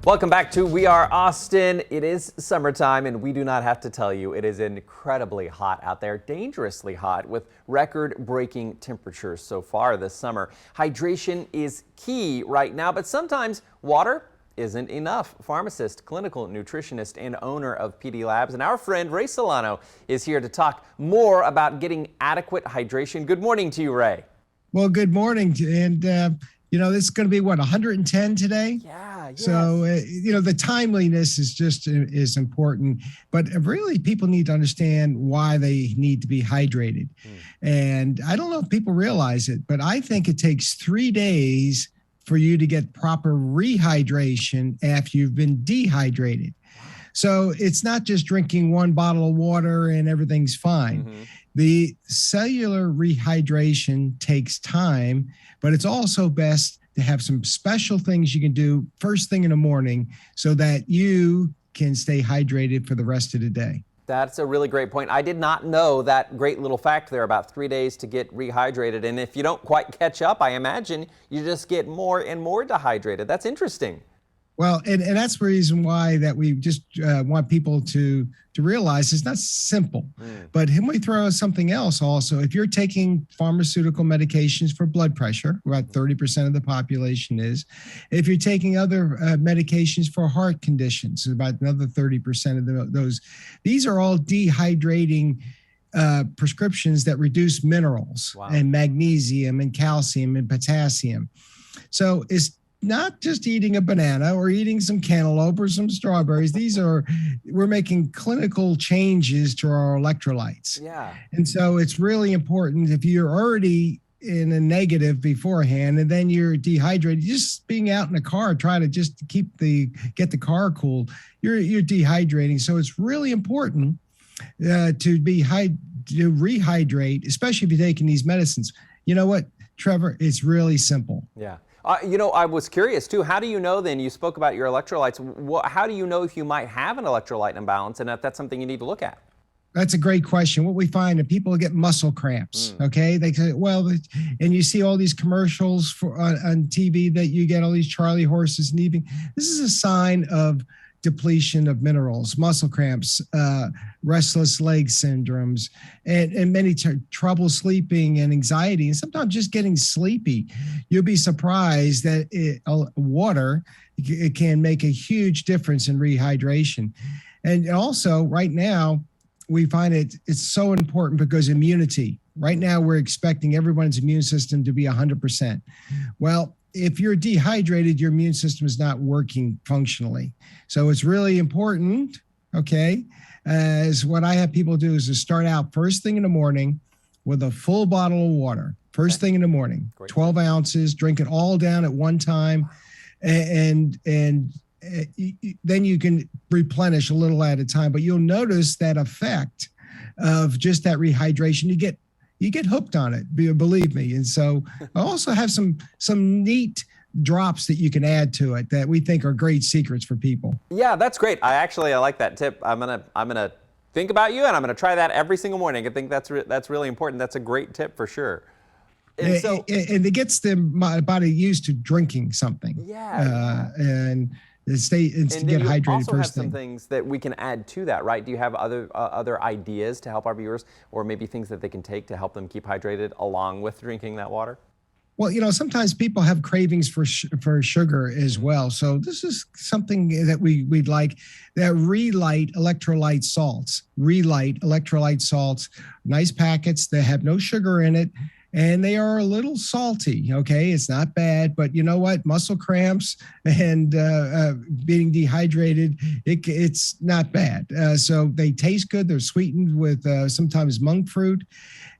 Welcome back to We Are Austin. It is summertime, and we do not have to tell you it is incredibly hot out there, dangerously hot, with record-breaking temperatures so far this summer. Hydration is key right now, but sometimes water isn't enough. Pharmacist, clinical nutritionist, and owner of PDLabs, and our friend Ray Solano is here to talk more about getting adequate hydration. Good morning to you, Ray. Well, good morning. And, this is going to be, 110 today? Yeah. Yes. So, the timeliness is important. But really, people need to understand why they need to be hydrated. And I don't know if people realize it, but I think it takes 3 days for you to get proper rehydration after you've been dehydrated. So it's not just drinking one bottle of water and everything's fine. The cellular rehydration takes time, but it's also best to have some special things you can do first thing in the morning so that you can stay hydrated for the rest of the day. That's a really great point. I did not know that great little fact there about 3 days to get rehydrated. And if you don't quite catch up, I imagine you just get more and more dehydrated. That's interesting. Well, and that's the reason why that we just want people to realize it's not simple. But when we throw something else also, if you're taking pharmaceutical medications for blood pressure, about 30% of the population is. If you're taking other medications for heart conditions, about another 30% of those. These are all dehydrating prescriptions that reduce minerals and magnesium and calcium and potassium. So it's not just eating a banana or eating some cantaloupe or some strawberries. We're making clinical changes to our electrolytes. Yeah. And so it's really important if you're already in a negative beforehand and then you're dehydrated, just being out in the car, try to just get the car cool. You're dehydrating. So it's really important to rehydrate, especially if you're taking these medicines. You know what, Trevor? It's really simple. Yeah. I was curious too. How do you know then? You spoke about your electrolytes. How do you know if you might have an electrolyte imbalance and if that's something you need to look at? That's a great question. What we find is people get muscle cramps. Okay, they say, and you see all these commercials on TV that you get all these Charlie horses and eating. This is a sign of depletion of minerals, muscle cramps, restless leg syndromes, and many trouble sleeping and anxiety, and sometimes just getting sleepy. You'll be surprised that water it can make a huge difference in rehydration. And also right now, we find it's so important because immunity. Right now, we're expecting everyone's immune system to be 100%. Well, if you're dehydrated, your immune system is not working functionally. So it's really important, okay, as what I have people do is to start out first thing in the morning with a full bottle of water. First thing in the morning, 12 ounces, drink it all down at one time, and then you can replenish a little at a time. But you'll notice that effect of just that rehydration. You get hooked on it, believe me. And so I also have some neat drops that you can add to it that we think are great secrets for people. Yeah, that's great. I like that tip. I'm gonna think about you, and I'm gonna try that every single morning. I think that's really important. That's a great tip for sure. And it gets my body used to drinking something. Yeah. And get hydrated also have first thing. some things that we can add to that, right? Do you have other ideas to help our viewers, or maybe things that they can take to help them keep hydrated along with drinking that water? Well, sometimes people have cravings for sugar as well. So this is something that we'd like, that Relight electrolyte salts. Relight electrolyte salts, nice packets that have no sugar in it. And they are a little salty, okay? It's not bad, but you know what? Muscle cramps and being dehydrated, it's not bad. So they taste good. They're sweetened with sometimes monk fruit.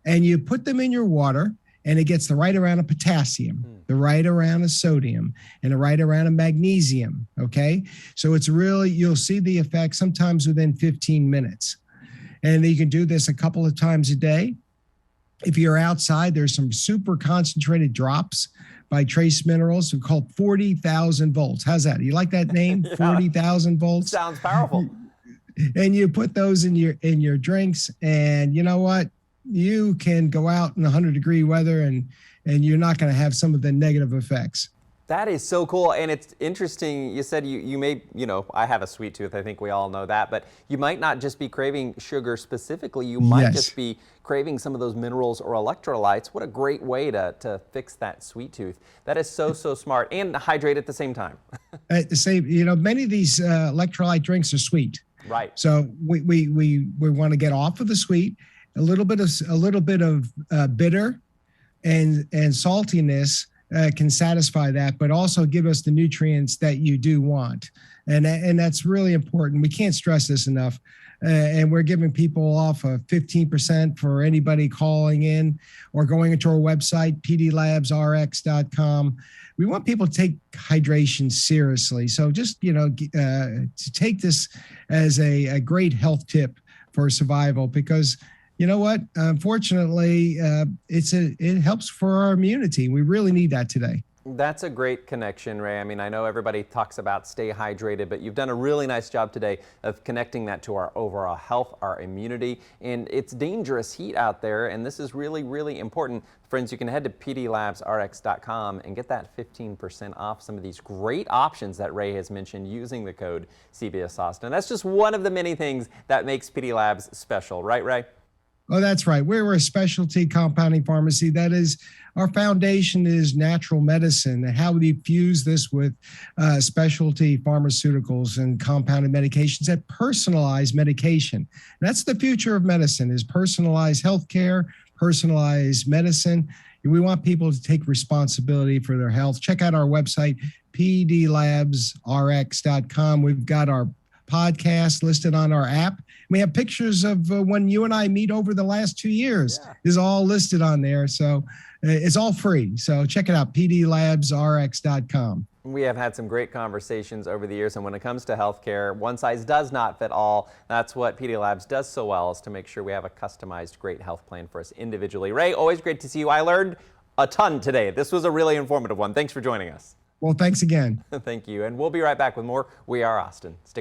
And you put them in your water, and it gets the right amount of potassium, the right amount of sodium, and the right amount of magnesium, okay? So it's really, you'll see the effect sometimes within 15 minutes. And you can do this a couple of times a day. If you're outside, there's some super concentrated drops by Trace Minerals called 40,000 volts. How's that? You like that name? 40,000 volts? Sounds powerful. And you put those in your drinks, and you know what? You can go out in 100-degree weather and you're not going to have some of the negative effects. That is so cool, and it's interesting. You said you may, I have a sweet tooth. I think we all know that, but you might not just be craving sugar specifically. You might Yes. just be craving some of those minerals or electrolytes. What a great way to fix that sweet tooth. That is so smart, and hydrate at the same time. Many of these electrolyte drinks are sweet. Right. So we want to get off of the sweet, a little bit of bitter and saltiness can satisfy that, but also give us the nutrients that you do want. And that's really important. We can't stress this enough. And we're giving people off of 15% for anybody calling in or going into our website, PDLabsRx.com. We want people to take hydration seriously. So just, to take this as a great health tip for survival, because you know what? Unfortunately, it helps for our immunity. We really need that today. That's a great connection, Ray. I mean, I know everybody talks about stay hydrated, but you've done a really nice job today of connecting that to our overall health, our immunity, and it's dangerous heat out there, and this is really important. Friends, you can head to PDLabsRx.com and get that 15% off some of these great options that Ray has mentioned using the code CBS Austin. That's just one of the many things that makes PD Labs special, right, Ray? Oh, that's right. We're a specialty compounding pharmacy. That is, our foundation is natural medicine and how we fuse this with specialty pharmaceuticals and compounded medications that personalize medication. That's the future of medicine, is personalized healthcare, personalized medicine. We want people to take responsibility for their health. Check out our website, PDLabsRx.com. We've got our podcast listed on our app. We have pictures of when you and I meet over the last 2 years. Yeah. Is all listed on there. So it's all free. So check it out, PDLabsRx.com. We have had some great conversations over the years, and when it comes to healthcare, one size does not fit all. That's what PD Labs does so well, is to make sure we have a customized, great health plan for us individually. Ray, always great to see you. I learned a ton today. This was a really informative one. Thanks for joining us. Well, thanks again. Thank you, and we'll be right back with more We Are Austin. Stick